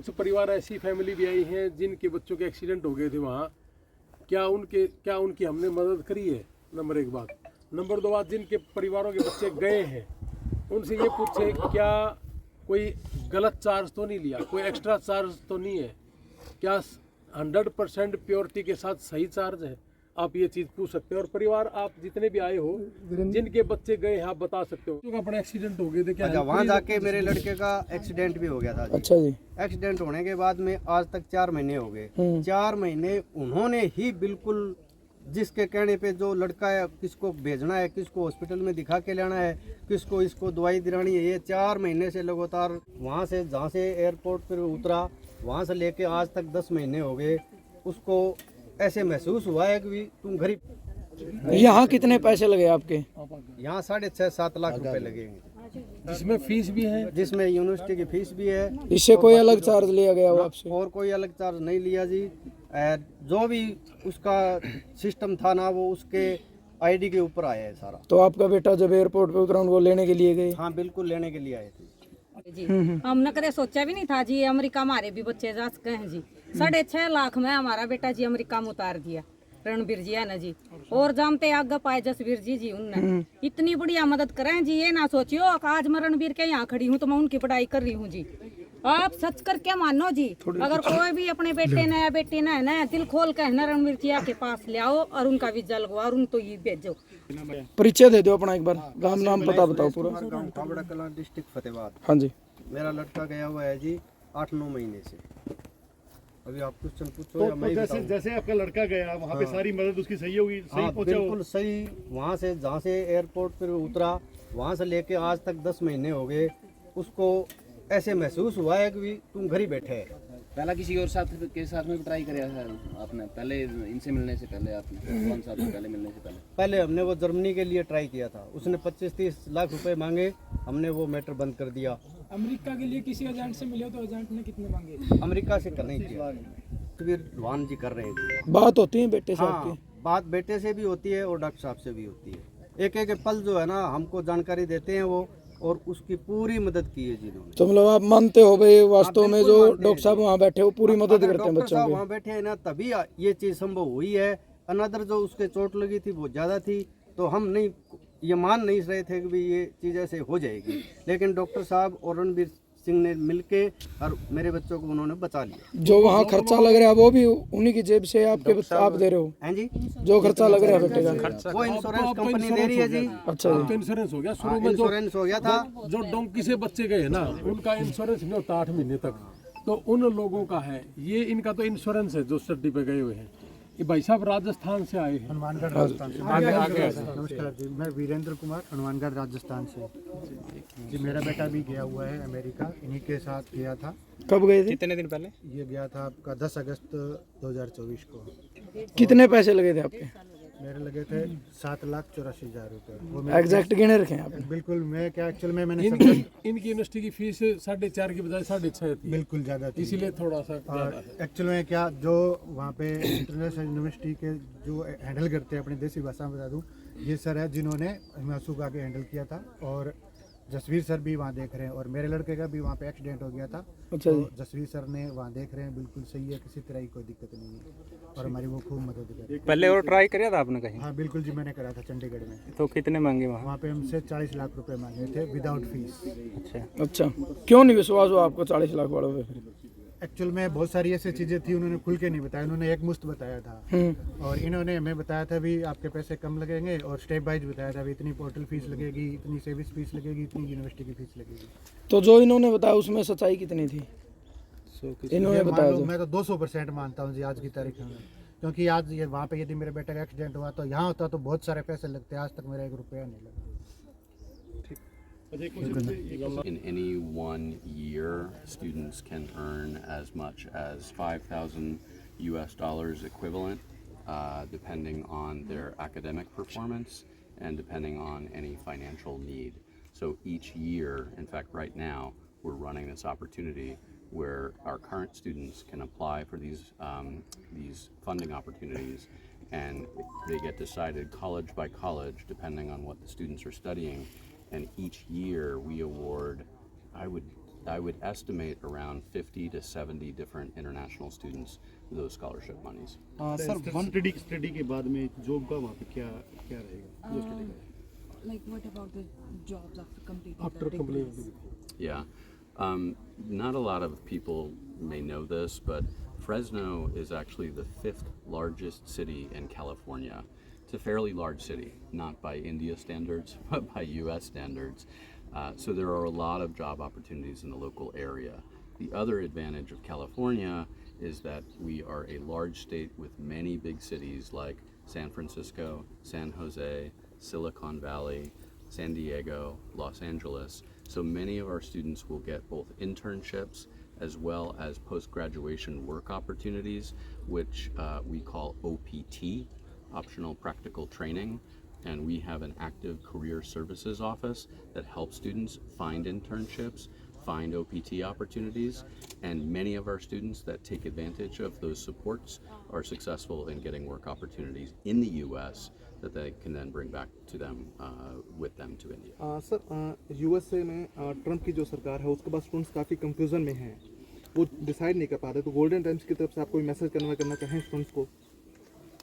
कुछ परिवार ऐसी फैमिली भी आई हैं जिनके बच्चों के एक्सीडेंट हो गए थे वहाँ। क्या उनकी हमने मदद करी है? नंबर एक बात। नंबर दो बात, जिनके परिवारों के बच्चे गए हैं उनसे ये पूछे क्या कोई गलत चार्ज तो नहीं लिया, कोई एक्स्ट्रा चार्ज तो नहीं है, क्या 100% प्योरिटी के साथ सही चार्ज है? आप ये चीज़ पूछ सकते हैं। और परिवार आप जितने भी आए हो जिनके बच्चे गए हैं आप बता सकते हो। अपना एक्सीडेंट हो गए थे क्या? अच्छा, वहाँ जाके मेरे लड़के का एक्सीडेंट भी हो गया था जी। अच्छा जी। एक्सीडेंट होने के बाद में आज तक 4 महीने हो गए। 4 महीने उन्होंने ही बिल्कुल जिसके कहने पे जो लड़का है, किसको भेजना है, किसको हॉस्पिटल में दिखा के लाना है, किसको इसको दवाई दिलानी है, ये 4 महीने से लगातार वहाँ से जहाँ से एयरपोर्ट पर उतरा वहाँ से लेके आज तक 10 महीने हो गए। उसको ऐसे महसूस हुआ है कि तुम गरीब। यहाँ कितने पैसे लगे आपके? यहाँ 6.5-7 लाख रुपए लगेंगे, जिसमें फीस भी है, जिसमें यूनिवर्सिटी की फीस भी है। इससे कोई अलग चार्ज लिया गया हो आपसे? और कोई अलग चार्ज नहीं लिया जी। जो भी उसका सिस्टम था ना वो उसके आईडी के ऊपर आया है सारा। तो आपका बेटा जब एयरपोर्ट पे उतरा उनको लेने के लिए गए? हाँ बिल्कुल, लेने के लिए आए थे जी। हमने कदे सोचा भी नहीं था जी अमेरिका हमारे भी बच्चे जा सके हैं जी। 6.5 लाख में हमारा बेटा जी अमेरिका में उतार दिया रणबीर जी है ना जी। और जानते आगे पाए जसवीर जी उनने इतनी बढ़िया मदद करें जी। ये ना सोचियो आज मैं रणबीर के यहाँ खड़ी हूँ तो मैं उनकी पढ़ाई कर रही हूँ जी। आप सच कर क्या मानो जी, अगर कोई भी अपने बेटे ने या बेटी ने ना दिल खोल के ना रणबीर जी के पास ले आओ और उनका वीजा लगवाओ और उनको ये भेजो। परिचय दे दो अपना एक बार, नाम नाम पता बताओ पूरा। गाँव कावड़ा कला, डिस्ट्रिक्ट फतेहाबाद। हाँ जी। मेरा लड़का गया हुआ है जी 8-9 महीने से। अभी आप क्वेश्चन पूछो या मैं बताऊं? जैसे आपका लड़का गया वहाँ पे सारी मदद उसकी सही होगी, सही हाँ पहुंचा बिल्कुल सही। वहाँ से जहाँ से एयरपोर्ट पर उतरा वहाँ से लेके आज तक 10 महीने हो गए। उसको ऐसे महसूस हुआ है कि तुम घर ही बैठे हैं। पहला किसी और के साथ में ट्राई कराया था आपने? पहले इनसे मिलने से पहले आपने कौन सा पहले मिलने से पहले हमने वो जर्मनी के लिए ट्राई किया था। उसने 25-30 लाख रुपए मांगे, हमने वो मैटर बंद कर दिया। अमेरिका के लिए किसी एजेंट से मिले तो एजेंट ने कितने मांगे? अमेरिका से कर नहीं किया, फिर वान जी कर रहे हैं। बात होती है बेटे से हाँ, आपकी? बात बेटे से भी होती है और डॉक्टर साहब से भी होती है। एक एक पल जो है ना हमको जानकारी देते हैं वो, और उसकी पूरी मदद की है जिन्होंने। तो मतलब आप मानते हो भाई वास्तव में जो डॉक्टर साहब वहाँ बैठे हो पूरी मदद करते हैं बच्चों की? वहाँ बैठे हैं ना तभी ये चीज़ संभव हुई है। अनदर जो उसके चोट लगी थी वो ज़्यादा थी तो हम नहीं ये मान नहीं रहे थे कि भाई ये चीज़ ऐसे हो जाएगी। लेकिन डॉक्टर साहब और रणबीर सिंह ने मिलके और मेरे बच्चों को उन्होंने बचा लिया। जो वहाँ खर्चा लग रहा है वो भी उन्हीं की जेब से आपके आप दे रहे हो? हैं जी, जो खर्चा लग रहा है बेटे का वो इंश्योरेंस कंपनी दे रही है जी। अच्छा जी। तो इंश्योरेंस हो गया शुरू में। इंश्योरेंस हो गया था। जो डोंकी से बच्चे गए ना उनका इंश्योरेंस नहीं होता 8 महीने तक, तो उन लोगों का है। ये इनका तो इंश्योरेंस है जो स्टडी पे गए हुए हैं। ये भाई साहब राजस्थान से आए हैं। हनुमानगढ़ राजस्थान से। नमस्कार जी, मैं वीरेंद्र कुमार हनुमानगढ़ राजस्थान से जी। मेरा बेटा भी गया हुआ है अमेरिका, इन्हीं के साथ गया था। कब गए थे? कितने दिन पहले? ये गया था आपका 10 अगस्त 2024 को। कितने पैसे लगे थे आपके? मेरे लगे थे 7,84,000 रुपये। वो मैं एग्जैक्ट गिने रखे हैं आपने? बिल्कुल, मैं क्या एक्चुअल में मैंने इनकी यूनिवर्सिटी की फीस 4.5 की बजाय 6.5 थी, बिल्कुल ज़्यादा थी। इसीलिए थोड़ा सा ज़्यादा है। एक्चुअल में क्या जो वहाँ पे इंटरनेशनल यूनिवर्सिटी के जो हैंडल करते हैं अपनी देसी भाषा में बता दूँ, ये सर है जिन्होंने हिमांशु का आगे हैंडल किया था। और जसवीर सर भी वहाँ देख रहे हैं। और मेरे लड़के का भी वहाँ पे एक्सीडेंट हो गया था। अच्छा जी। तो जसवीर सर ने वहाँ देख रहे हैं, बिल्कुल सही है, किसी तरह की कोई दिक्कत नहीं है। और हमारी वो खूब मदद करें। पहले और ट्राई किया था आपने कहीं? हाँ बिल्कुल जी, मैंने करा था चंडीगढ़ में। तो कितने मांगे वहाँ? वहाँ पे हमसे 40 लाख रुपए मांगे थे विदाउट फीस। अच्छा, क्यों नहीं विश्वास हुआ आपको 40 लाख वालों पे? एक्चुअल में बहुत सारी ऐसी चीज़ें थी, उन्होंने खुल के नहीं बताया। उन्होंने एक मुश्त बताया था और इन्होंने हमें बताया था भी आपके पैसे कम लगेंगे, और स्टेप वाइज बताया था भी इतनी पोर्टल फीस लगेगी, इतनी सर्विस फीस लगेगी, इतनी यूनिवर्सिटी की फीस लगेगी। तो जो इन्होंने बताया उसमें सच्चाई कितनी थी? इन्होंने बताया मैं तो 200% मानता हूँ जी आज की तारीख में। क्योंकि आज ये वहाँ पे यदि मेरे बेटे का एक्सीडेंट हुआ तो यहाँ होता तो बहुत सारे पैसे लगते। आज तक मेरा 1 रुपया नहीं लगा। In any one year, students can earn as much as $5,000 equivalent, depending on their academic performance and depending on any financial need. So each year, in fact, right now, we're running this opportunity where our current students can apply for these funding opportunities, and they get decided college by college, depending on what the students are studying. And each year we award, I would I would estimate around 50 to 70 different international students those scholarship monies. Sir study के बाद में job का वहाँ पे क्या क्या रहेगा जो स्टडी का Like what about the jobs after completing after the degree? Complete Yeah. Not a lot of people may know this, but Fresno is actually the 5th largest city in California. It's a fairly large city, not by India standards, but by US standards. So there are a lot of job opportunities in the local area. The other advantage of California is that we are a large state with many big cities like San Francisco, San Jose, Silicon Valley, San Diego, Los Angeles. So many of our students will get both internships as well as post-graduation work opportunities, which we call OPT, Optional Practical Training. And we have an active career services office that helps students find internships, find OPT opportunities, and many of our students that take advantage of those supports are successful in getting work opportunities in the US that they can then bring back to them with them to India. Sir USA में Trump की जो सरकार है उसके बाद students काफ़ी confusion में हैं, वो डिसाइड नहीं कर पाते, तो गोल्डन टाइम्स की तरफ से आप कोई मैसेज कन्वे करना चाहें स्टूडेंट्स को?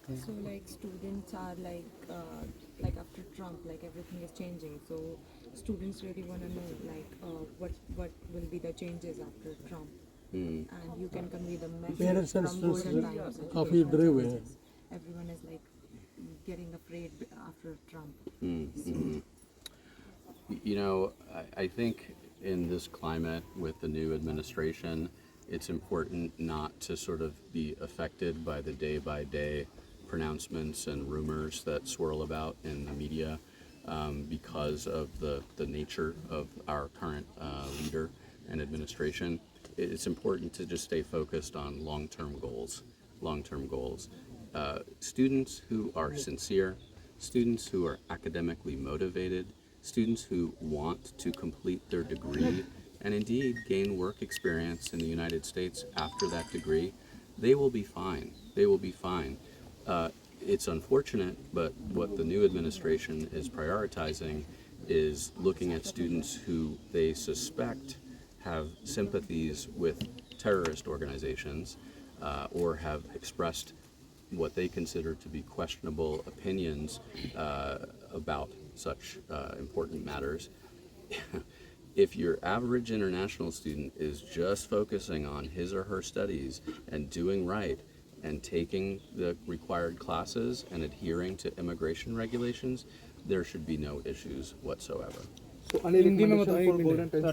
So like students are like after Trump, like everything is changing. So students really want to know like what will be the changes after Trump, and you can convey the message Parents and from students Golden Times. काफी डरे हुए हैं. Everyone is like getting afraid after Trump. You know, I think in this climate with the new administration, it's important not to sort of be affected by the day-by-day pronouncements and rumors that swirl about in the media because of the nature of our current leader and administration. It's important to just stay focused on long-term goals. Students who are sincere, students who are academically motivated, students who want to complete their degree and indeed gain work experience in the United States after that degree, they will be fine. It's unfortunate, but what the new administration is prioritizing is looking at students who they suspect have sympathies with terrorist organizations or have expressed what they consider to be questionable opinions about such important matters. If your average international student is just focusing on his or her studies and doing right and taking the required classes and adhering to immigration regulations, there should be no issues whatsoever. So any recommendation for golden times?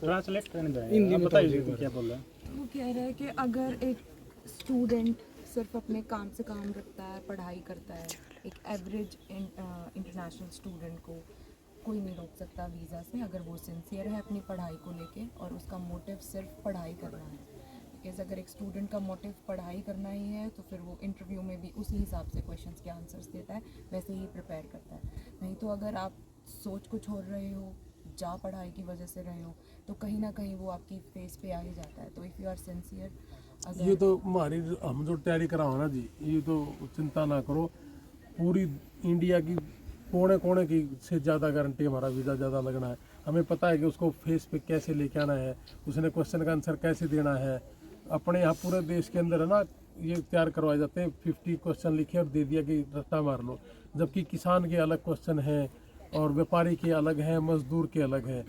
Hindi में बताइए क्या बोल रहा है. वो कह रहा है कि अगर एक स्टूडेंट सिर्फ अपने काम से काम रखता है, पढ़ाई करता है, एक एवरेज इंटरनेशनल स्टूडेंट को कोई नहीं रोक सकता वीज़ा से अगर वो सिंसियर है अपनी पढ़ाई को लेके और उसका मोटिव सिर्फ पढ़ाई करना है. बिकॉज अगर एक स्टूडेंट का मोटिव पढ़ाई करना ही है तो फिर वो इंटरव्यू में भी उसी हिसाब से क्वेश्चंस के आंसर्स देता है, वैसे ही प्रिपेयर करता है. नहीं तो अगर आप सोच कुछ छोड़ रहे हो, जा पढ़ाई की वजह से रहे हो, तो कहीं ना कहीं वो आपकी फेस पे आ ही जाता है. तो इफ़ यू आर सिंसियर, ये तो हमारी हम जो तैयारी करा हो ना जी, ये तो चिंता ना करो, पूरी इंडिया की कोने कोने की से ज़्यादा गारंटी हमारा वीज़ा ज़्यादा लगना है. हमें पता है कि उसको फेस पे कैसे लेके आना है, उसने क्वेश्चन का आंसर कैसे देना है. अपने यहाँ पूरे देश के अंदर है ना ये तैयार करवाए जाते हैं, 50 क्वेश्चन लिखे और दे दिया कि रट्टा मार लो, जबकि किसान के अलग क्वेश्चन हैं और व्यापारी के अलग हैं, मजदूर के अलग हैं.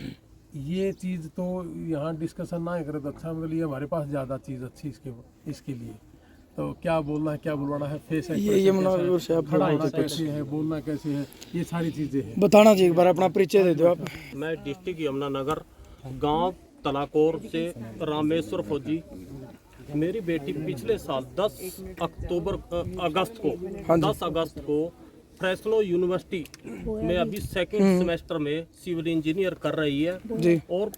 ये चीज़ तो यहाँ डिस्कशन ना करें तो अच्छा, मतलब ये हमारे पास ज़्यादा चीज़ अच्छी इसके लिए. तो क्या बोलना है, क्या बुलवाना है, फेस ये मुनावर से आप खड़ा होना कैसे है, बोलना कैसे है, ये सारी चीज़ें हैं. बताना जी एक बार अपना परिचय दे दो आप. मैं डिस्ट्रिक्ट यमुनानगर गांव तलाकोर से रामेश्वर फौजी. मेरी बेटी पिछले साल 10 अगस्त को फ्रेस्नो यूनिवर्सिटी में अभी सेकंड सेमेस्टर में सिविल इंजीनियर कर रही है जी. और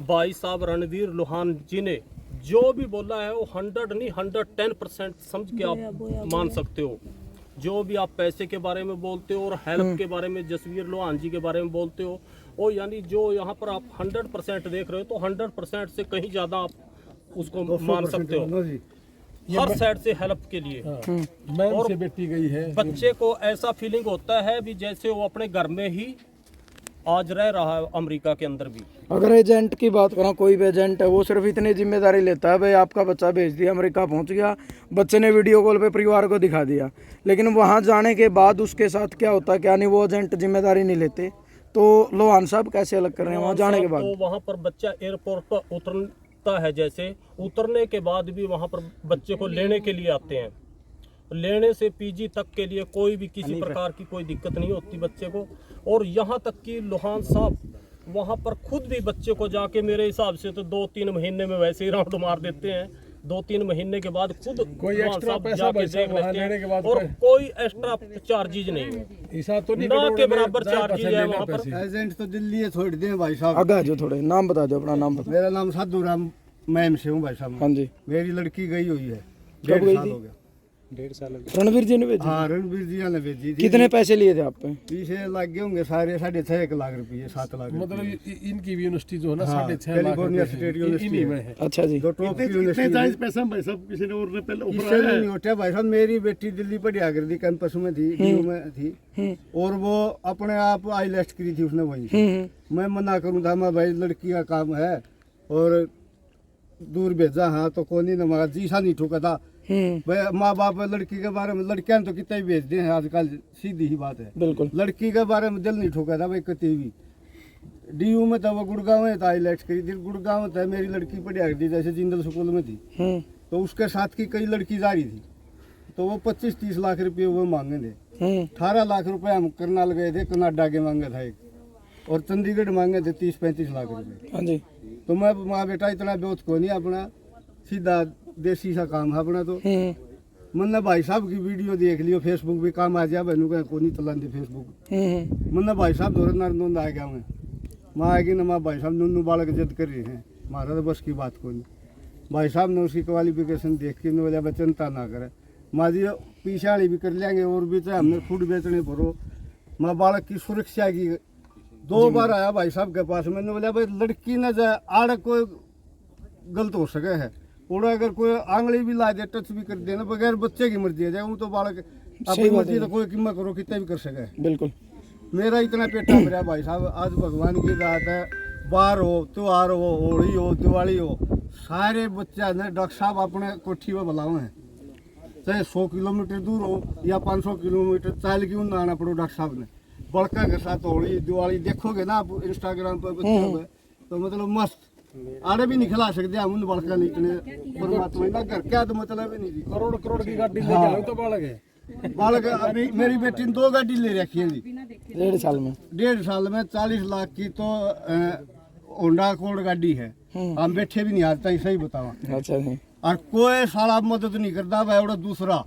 भाई साहब रणवीर लोहान जी ने जो भी बोला है वो 100 नहीं 110% समझ के आप मान सकते हो. जो भी आप पैसे के बारे में बोलते हो और हेल्प के बारे में जसवीर लोहान जी के बारे में बोलते हो, और यानी जो यहाँ पर आप 100% देख रहे हो तो 100% से कहीं ज़्यादा आप उसको मान सकते हो. हर साइड से हेल्प के लिए. मैम से बेटी गई है. बच्चे को ऐसा फीलिंग होता है भी जैसे वो अपने घर में ही आज रह रहा है अमेरिका के अंदर भी। अगर एजेंट की बात करें, कोई भी एजेंट है वो सिर्फ इतनी जिम्मेदारी लेता है, भाई आपका बच्चा भेज दिया, अमेरिका पहुंच गया, बच्चे ने वीडियो कॉल पे परिवार को दिखा दिया, लेकिन वहां जाने के बाद उसके साथ क्या होता है क्या नहीं, वो एजेंट जिम्मेदारी नहीं लेते। तो लोहान साहब कैसे अलग कर रहे हैं वहाँ जाने के बाद? तो वहाँ पर बच्चा एयरपोर्ट पर उतरता है, जैसे उतरने के बाद भी वहाँ पर बच्चे को लेने के लिए आते हैं। लेने से पीजी तक के लिए कोई भी किसी प्रकार की कोई दिक्कत नहीं होती बच्चे को। और यहाँ तक कि लोहान साहब वहाँ पर खुद भी बच्चे को जाके मेरे हिसाब से तो 2-3 महीने में वैसे ही राउंड मार देते हैं। 2-3 महीने के बाद खुद कोई एक्स्ट्रा पैसा वहाँ लेने के बाद और कोई एक्स्ट्रा चार्जेज नहीं है, ऐसा तो नहीं ना के बराबर चार्जेज है वहाँ पर। एजेंट तो दिल्ली है, छोड़ दें भाई साहब। आगे जो थोड़े नाम बता दो, अपना नाम बता। मेरा नाम साधु राम मैम से हूँ भाई साहब। हाँ जी। मेरी लड़की गई हुई है, कब 1.5 गई साल थी? हो गया। 1.5 साल रणवीर जी ने भेजी? हाँ, रणवीर जी ने भेजी थी। कितने पैसे लिए थे आप पे? पीछे लग गए होंगे सारे 6.5 लाख रुपए, 7 लाख। मतलब इनकी भी यूनिवर्सिटी जो है ना हाँ, 6.5 लाख कैलिफोर्निया स्टेट यूनिवर्सिटी में है। अच्छा जी। जो टॉप की यूनिवर्सिटी है। पैसा भाई साहब किसी ने और ने पहले इससे नहीं होता भाई साहब। मेरी बेटी दिल्ली पढ़िया कर दी, कैंपस में थी, DU में थी, और वो अपने आप IELTS करी थी उसने वहीं। मैं मना करूँ था, मैं भाई लड़की का काम है और दूर भेजा, हाँ तो कौन नहीं मगर जीसा नहीं ठोका था भाई। माँ बाप लड़की के बारे में, लड़कियां तो कितने भेजते हैं आजकल, सीधी ही बात है। बिल्कुल। लड़की के बारे में दिल नहीं ठोका था भाई कभी भी। DU में था वो, गुड़गांव में था, IELTS करी थी गुड़गांव में था। मेरी लड़की पढ़िया थी जैसे जिंदल स्कूल में थी, तो उसके साथ की कई लड़की जा रही थी, तो वो 25-30 लाख रुपये वो मांगे थे। 18 लाख रुपए हम करनाल गए थे, कनाडा के मांगे था एक, और चंडीगढ़ मांगे थे 30-35 लाख रुपए। हाँ जी। तो मैं माँ बेटा इतना बेहोश को नहीं, अपना सीधा देसी सा काम है अपना। तो मैंने भाई साहब की वीडियो देख लियो, फेसबुक भी काम आ जाए, बहनों का को नहीं चलाते फेसबुक। मैंने भाई साहब दौरे नंद आ गया, मैं आएगी ना माँ भाई साहब नूनू बालक जिद कर रहे हैं, हमारा तो बस की बात को नहीं। भाई साहब ने उसकी क्वालिफिकेशन देख के बोला भाई चिंता ना करे, माँ जी पीछे वाली भी कर लेंगे, और भी चाहे हमने फूड बेचने पड़ो, माँ बालक की सुरक्षा की। 2 बार आया भाई साहब के पास, मैंने बोला भाई लड़की न जाए आड़ कोई गलत हो सके है, और अगर कोई आंगली भी ला दे, टच भी कर देना, बगैर बच्चे की मर्जी है जाए, वो तो बालक अपनी मर्जी तो कोई कीमत करो कितना भी कर सके। बिल्कुल। मेरा इतना पेटा भरा भाई साहब, आज भगवान की बात है, बार हो, त्योहार हो, होली हो, दिवाली हो, सारे बच्चे ने डॉक्टर साहब अपने कोठी में बुलाओ हैं, चाहे 100 किलोमीटर दूर हो या 500 किलोमीटर चाल क्यों ना आना पड़ो। डॉक्टर साहब ने बड़का के साथ होली दिवाली देखोगे ना आप इंस्टाग्राम पर बच्चों में, तो मतलब मस्त आड़े भी नहीं खिला सकते हम उन बड़का नहीं इतने परमात्मा ना घर क्या, तो मतलब ही नहीं थी। करोड़ की गाड़ी लेके आए तो बालक है। बालक अभी मेरी बेटी ने 2 गाड़ी ले रखी है जी, 1.5 साल में। 1.5 साल में 40 लाख की तो होंडा अकॉर्ड गाड़ी है, हम बैठे भी नहीं आता, सही बतावा। अच्छा जी। और कोई साला मदद नहीं करता भाई। और दूसरा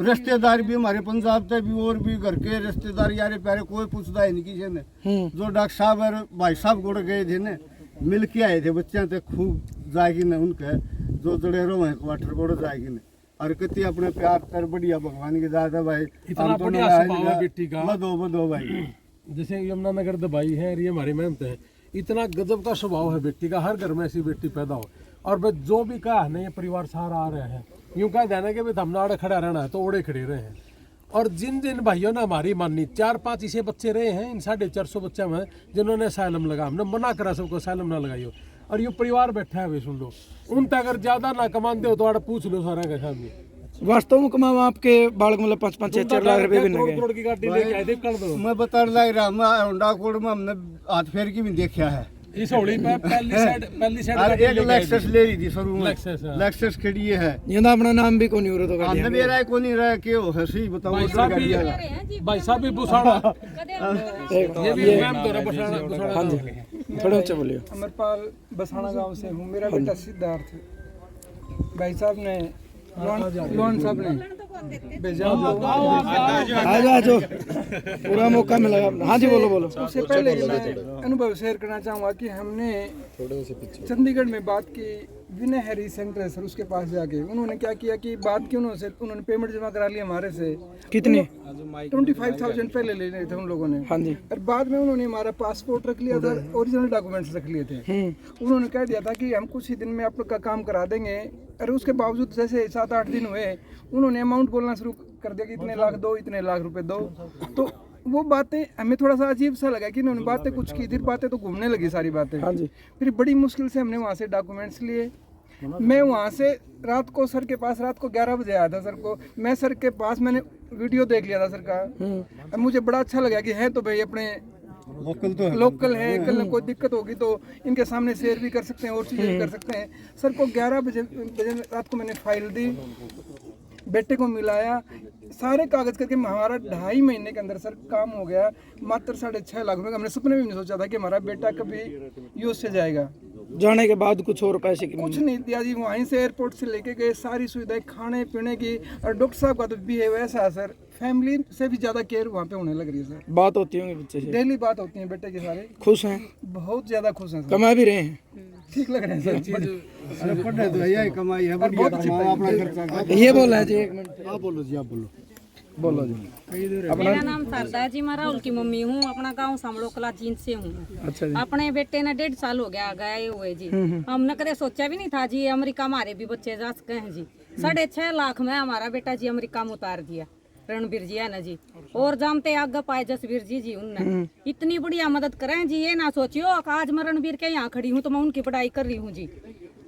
रिश्तेदार भी हमारे पंजाब से भी, और भी घर के रिश्तेदार यारे प्यारे कोई पूछता है नहीं किसी ने। जो डॉक्टर साहब और भाई साहब गुड़ गए थे ने, मिल के आए थे बच्चे थे, खूब जाएगी ने उनके जो जड़े रो है क्वार्टर कोड़ जाएगी ने, और कितनी अपने प्यार कर बढ़िया भगवान की दादा भाई। इतना बढ़िया स्वभाव है बेटी का, बदो भाई। जैसे यमुनानगर दबाई है और ये हमारी मेहनत है, इतना गजब का स्वभाव है बेटी का, हर घर में ऐसी बेटी पैदा हो। और बस जो भी कहा है ना, ये परिवार सारा आ रहे हैं, यूँ कह देना कि भाई हमने आड़े खड़ा रहना है तो ओड़े खड़े रहे हैं। और जिन जिन भाइयों ने हमारी मानी, 4-5 ऐसे बच्चे रहे हैं इन 450 बच्चे में जिन्होंने असैलम लगा, हमने मना करा सबको असैलम ना लगाइयो। और ये परिवार बैठा है भाई, सुन लो, उन तक अगर ज्यादा ना कमाते हो तो आड़े पूछ लो सारा के सामने। वास्तव में कमाओ आपके बालक मतलब 5-6 लाख रुपए भी नहीं करोड़ की गाड़ी लेके आए थे कर दो। मैं बता लग रहा हूँ, होंडा कोड में हमने हाथ फेर की भी देखा है। इस होली पे पहली साइड और एक लेक्सस ले रही थी शुरू में, लेक्सस खड़ी है। ये ना अपना नाम भी कोनी हो रहा तो हमने मेरा है कोनी रहा के हो हसी बताओ। भाई साहब भी बुसाड़ा, ये भी मैम तो बुसाड़ा। हाँ जी, थोड़ा ऊंचा बोलिए। अमरपाल बसाना गांव से हूँ, मेरा बेटा सिद्धार्थ भाई साहब ने लोन साहब ने भेजा। आ जाओ, पूरा मौका मिला। हाँ जी, बोलो। उससे पहले मैं अनुभव शेयर करना चाहूँगा कि हमने चंडीगढ़ में बात की विनय हैरी सेंटर है सर, उसके पास जाके उन्होंने क्या किया कि बात की उन्होंने पेमेंट जमा करा ली हमारे से। कितनी? 25,000 पहले ले रहे थे उन लोगों ने। हाँ जी। और बाद में उन्होंने हमारा पासपोर्ट रख लिया था, ओरिजिनल डॉक्यूमेंट्स रख लिए थे। उन्होंने कह दिया था कि हम कुछ ही दिन में आप लोग का काम करा देंगे। और उसके बावजूद जैसे 7-8 दिन हुए, उन्होंने अमाउंट बोलना शुरू कर दिया कि इतने लाख दो, इतने लाख रुपए दो। तो वो बातें हमें थोड़ा सा अजीब सा लगा कि इन्होंने बातें कुछ की, फिर बातें तो घूमने लगी सारी बातें। हाँ जी। फिर बड़ी मुश्किल से हमने वहाँ से डॉक्यूमेंट्स लिए। मैं वहाँ से रात को सर के पास, रात को 11 बजे आया था सर को। मैं सर के पास मैंने वीडियो देख लिया था सर का। अब मुझे बड़ा अच्छा लगा कि है तो भाई अपने लोकल है, कल में कोई दिक्कत होगी तो इनके सामने शेयर भी कर सकते हैं और चीज़ें भी कर सकते हैं। सर को 11 बजे रात को मैंने फाइल दी, बेटे को मिलाया, सारे कागज करके हमारा 2.5 महीने के अंदर सर काम हो गया। मात्र 6.5 लाख रुपए। हमने सपने में भी नहीं सोचा था कि हमारा बेटा कभी यूएस से जाएगा। जाने के बाद कुछ और पैसे की कुछ नहीं दिया जी, वहीं से एयरपोर्ट से लेके गए, सारी सुविधाएं खाने पीने की। और डॉक्टर साहब का तो बिहेव ऐसा है सर, फैमिली से भी ज़्यादा केयर वहाँ पे होने लग रही है सर। बात होती होंगी बच्चे से? डेली बात होती है बेटे के सारे। खुश हैं? बहुत ज़्यादा खुश हैं सर। कमा भी रहे हैं? ठीक लग रहे हैं सर। अरे पढ़ने तो यही कमाई है, बहुत अपना खर्चा। ये बोल रहे हैं जी, एक मिनट आप बोलो जी, आप बोलो। बोलो जी। मेरा नाम शारदा है जी, मैं राहुल की मम्मी हूँ। अपना गांव सामड़ो कला जींद से हूँ। अच्छा जी। अपने बेटे ने 1.5 साल हो गया गए हुए जी। हमने कदे सोचा भी नहीं था जी अमेरिका हमारे भी बच्चे जा सके हैं जी। 6.5 लाख में हमारा बेटा जी अमेरिका में उतार दिया रणबीर जी है ना जी। और जानते आगे पाए जसवीर जी उनने इतनी बढ़िया मदद करें जी। ये ना सोचियो आज मैं रणबीर के यहाँ खड़ी हूँ तो मैं उनकी पढ़ाई कर रही हूँ जी।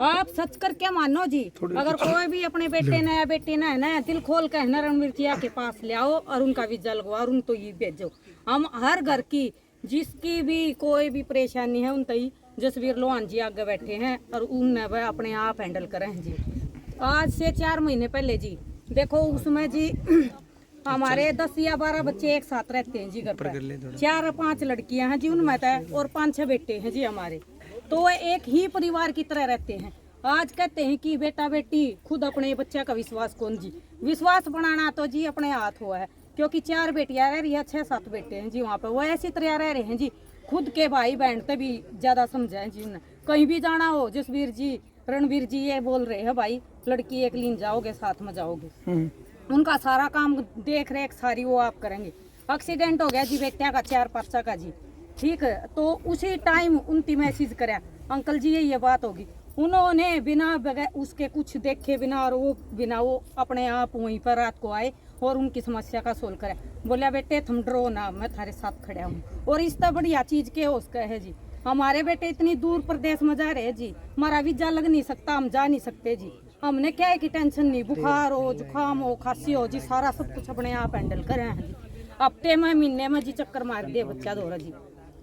आप सच करके मानो जी, अगर कोई भी अपने बेटे ने या बेटी ने है ना दिल खोल के है ना रणबीर जी के पास ले आओ और उनका वीजा लगवाओ और उन तो ये भेजो। हम हर घर की जिसकी भी कोई भी परेशानी है उन तई जसवीर लोहान जी आगे बैठे हैं और उनने वह अपने आप हैंडल करें जी। आज से 4 महीने पहले जी देखो उसमें जी हमारे 10 या 12 बच्चे एक साथ रहते हैं जी घर पर। 4-5 लड़कियां हैं जी उनमें तो और 5-6 बेटे हैं जी हमारे, तो एक ही परिवार की तरह रहते हैं। आज कहते हैं कि बेटा बेटी खुद अपने बच्चे का विश्वास कौन जी, विश्वास बनाना तो जी अपने हाथ हुआ है। क्योंकि 4 बेटियां रह रही है, 6-7 बेटे हैं जी वहाँ पे, वो ऐसी तरह रह रहे हैं जी। खुद के भाई बहन से भी ज्यादा समझा है जी उन्हें। कहीं भी जाना हो जसवीर जी रणबीर जी ये बोल रहे हैं भाई लड़की एक लीन जाओगे साथ में जाओगे। उनका सारा काम देख रेख सारी वो आप करेंगे। एक्सीडेंट हो गया जी बेटिया का 4-5 का जी, ठीक है, तो उसी टाइम उनकी मैसेज करे अंकल जी ये बात होगी। उन्होंने बिना बगैर उसके कुछ देखे बिना और वो बिना वो अपने आप वहीं पर रात को आए और उनकी समस्या का सोल्व करे। बोलिया बेटे तुम डरो ना, मैं थारे साथ खड़ा हूँ। और इस तरह बढ़िया चीज के उसका है जी। हमारे बेटे इतनी दूर प्रदेश में जा रहे हैं जी, हमारा वीजा लग नहीं सकता, हम जा नहीं सकते जी। हमने क्या है कि टेंशन नहीं, बुखार हो जुकाम हो खांसी हो जी सारा सब कुछ अपने आप हैंडल करे हैं जी। हफ्ते में महीने में जी चक्कर मार दे बच्चा दौरा जी,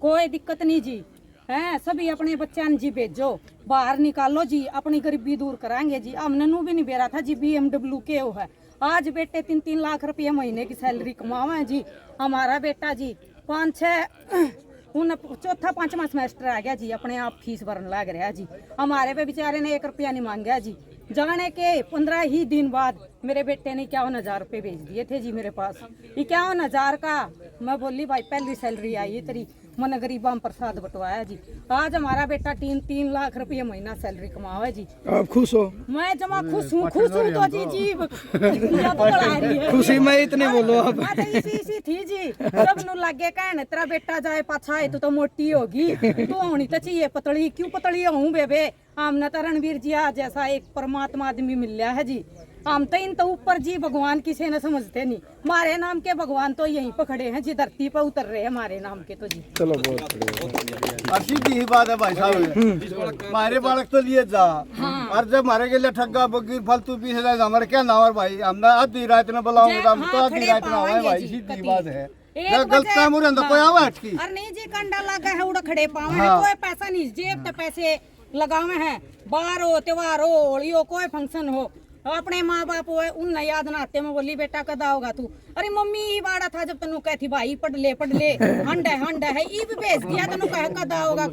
कोई दिक्कत नहीं जी। हैं सभी अपने बच्चा जी भेजो बाहर निकालो जी, अपनी गरीबी दूर कराएंगे जी। हमने नू भी नहीं बेरा था जी BMW के वो है। आज बेटे 3-3 लाख रुपये महीने की सैलरी कमावे जी। हमारा बेटा जी 5-6 उन 4था-5वां सेमेस्टर आ गया जी, अपने आप फीस भरने लग रहा जी। हमारे पे बेचारे ने 1 रुपया नहीं मांगा जी। जाने के 15 ही दिन बाद मेरे बेटे ने 51,000 रुपये भेज दिए थे जी मेरे पास। 51,000 का मैं बोली भाई पहली सैलरी आई तेरी, मैंने गरीबा में प्रसाद बंटवाया जी। आज हमारा बेटा 3 लाख रुपये महीना सैलरी कमावा जी। आप खुश हो? मैं जमा खुश हूँ तो जी जीव रही है। खुशी में इतने बोलो आप। मैं तो इसी थी जी, सब नु लागे कहने तेरा बेटा जाए पाछा है तो मोटी होगी, तू होनी तो चाहिए पतली। क्यों पतली हूँ बेबे, हमने तो रणबीर जी आज जैसा एक परमात्मा आदमी मिल रहा है जी। हम तो इन तो ऊपर जी भगवान किसी ने समझते नहीं, हमारे नाम के भगवान तो यहीं पर खड़े हैं जी, धरती पर उतर रहे हैं हमारे नाम के तो जी। चलो बहुत सीधी बात है भाई साहब, हमारे बालक तो लिए जा और जब हमारे के लिए ठग्गा बगीर फालतू पीछे जाए हमारे क्या नाम है भाई, हमने आधी रात में बुलाओगे तो हम तो आधी रात में आए भाई, सीधी बात है। गलत काम हो रहा तो कोई आवा हटकी अरे नहीं जी, कंडा लगा है उड़ा खड़े पावे है, कोई पैसा नहीं जेब पे पैसे लगावे हैं। बाहर हो त्योहार हो होली हो कोई फंक्शन हो, अपने माँ बाप हो उन याद ना आते। मैं बोली बेटा कदा होगा तू, अरे मम्मी ये बाड़ा था जब तेनू कहती भाई पढ़ ले हंड है ये भी भेज दिया तेनू कहे कदा होगा।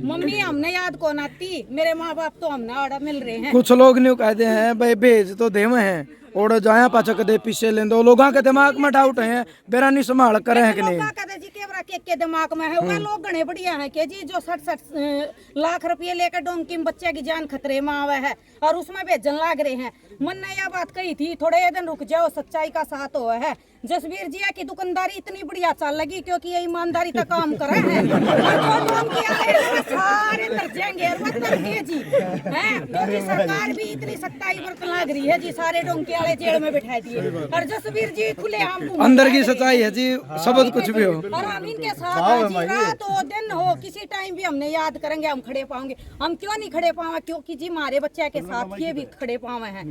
मम्मी हमने याद कौन आती, मेरे माँ बाप तो हमने आड़ा मिल रहे हैं। कुछ लोग न्यू कहते हैं भाई भेज तो देव हैं और जाया पाचक दे पीछे लेंदो, लोगों के दिमाग में डाउट है बेरा नहीं संभाल करे है कि नहीं। कहते जी के दिमाग में है, वह लोग गणे बढ़िया है कि जी जो 60 लाख रुपये लेकर डोंकी में बच्चे की जान खतरे में आवे है और उसमें भेजन लाग रहे हैं। मन ने यह बात कही थी थोड़े दिन रुक जाओ, सच्चाई का साथ हुआ है। जसवीर जी की दुकानदारी इतनी बढ़िया चल लगी क्योंकि ये ईमानदारी का काम कर रहे हैं। और तो उनके आए सारे तर जाएंगे और वो तर गए जी हैं, क्योंकि सरकार भी इतनी सत्ताई बरतन लग रही है जी, सारे डोंके वाले जेल में बैठा दिए और जसवीर जी खुले आम अंदर की सच्चाई है जी, शब्द कुछ भी हो। और हम इनके साथ जी रात हो दिन हो किसी टाइम भी हमने याद करेंगे, हम खड़े पाएंगे। हम क्यों नहीं खड़े पावे? क्योंकि जी हमारे बच्चे के साथ ये भी खड़े पावे हैं।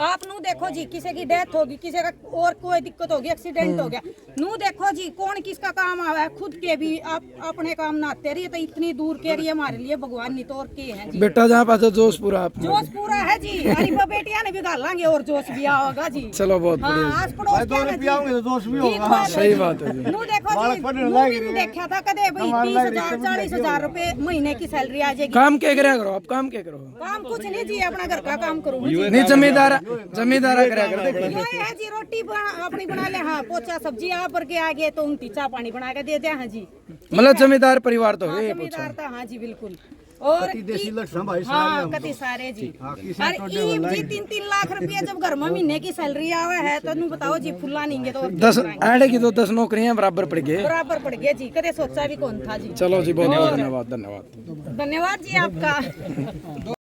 आप नू देखो जी, किसी की डेथ होगी, किसी का और कोई दिक्कत होगी, एक्सीडेंट हो गया, नू देखो जी कौन किसका काम आवा है, खुद के भी आप अपने काम ना आते रहिए। तो इतनी दूर के रही हमारे लिए भगवान नहीं तोड़ के हैं जी। बेटा जहाँ पास जोश पूरा आप जोश पूरा है जी, हमारी बेटियां ने भी गालेंगे और जोश भी होगा जी। चलो बहुत हाँ, बढ़िया। आस पड़ोस क्या है जी, जोश भी होगा। सही बात है जी। नू देखो जी, मूवी में देखा था कदे भाई 30,000 40,000 रुपए महीने की सैलरी आ जाएगी। काम क्या करा करो आप? काम क्या करो? काम कुछ नहीं जी, अपना घर का काम करूँगी। नहीं जमींदारा करा करते। ये है जी, रोटी अपनी बना ले, हाँ पोचा सब्जी आप पर के आगे तो उनकी चाय पानी बना के दे दे। हाँ जी, मतलब जमींदार परिवार तो है। जमींदार था। हाँ जी बिल्कुल। और हाँ कति सारे जी। और जी 3-3 लाख रुपया जब घर में महीने की सैलरी आवे है तो तुम बताओ जी, फुल्ला नहीं तो 10 ऐड की तो 10 नौकरियां बराबर पड़ गए जी। कदे सोचा भी कौन था जी। चलो जी बहुत बहुत धन्यवाद। धन्यवाद जी आपका।